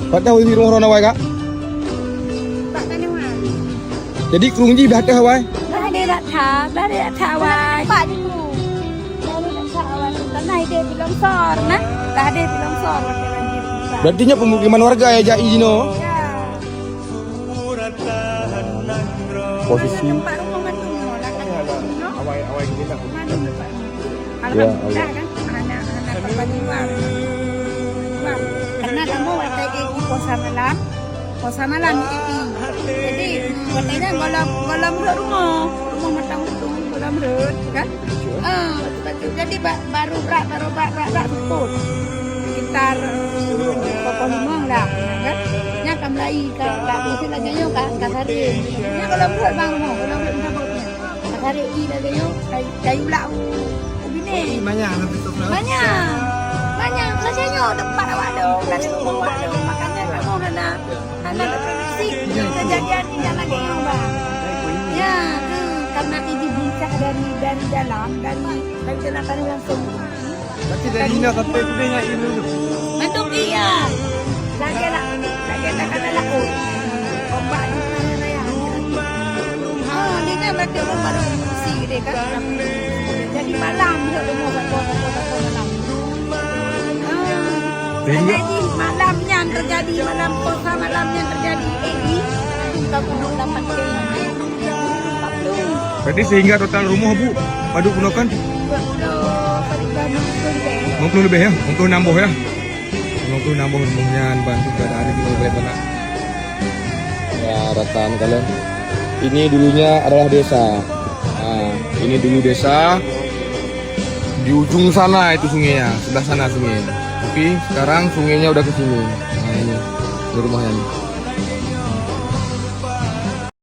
Pak tahu di rumah orang awak kak? Pak kan yang mana? Jadi kerungji dah ada awak. Dah ada awak. Pak di tu. Dah ada awak. Karena dia bilang sor, nah. Dah ada bilang sor pakai banjir. Berarti nya pemukiman warga ya Jai Jino. Ya. Posisi. Tempat rumah mandu lah kan. Awak ini lah. Mandu Pak. Ya, Alhamdulillah kan. Anak-anak berbagi wang. Karena kamu waktu itu puasa malam itu. Jadi katanya golam rumah matang itu golam rut kan. Betul. Jadi baru berat betul. Sekitar pokok limong lah kan. Nya kamlai ka mesti lagi yo ka hari. Nya golam rut bang rumah golam rut bangnya. Hari ini lagi yo kayu lau. Ubine. Banyak rasanya tempat awak dong, dari rumah awak dong. Makanya kamu hana prediksi kejadian ini lagi yang bang. Ya, karena ini bisa dari dalam dari langsung. Berarti dari Jino sampai kudanya ini dulu. Bentuk iya. Lagi kata laku. Ombak di mana ya? Dia kan berarti orang baru bersih dia kan. Jadi malam dia rumah malam. Jadi malamnya yang terjadi malamnya terjadi ini kita belum dapat Berarti sehingga total rumah Bu padu gunakan 50 lebih ya, untuk nambah ya. Untuk nambah rumahnya bantu keadaan ini boleh benar. Ya rekan kalian. Ini dulunya adalah desa. Nah, ini dulu desa. Di ujung sana itu sungainya, sebelah sana sungai. Tapi sekarang sungainya udah ke sini. Nah ini rumahnya nih.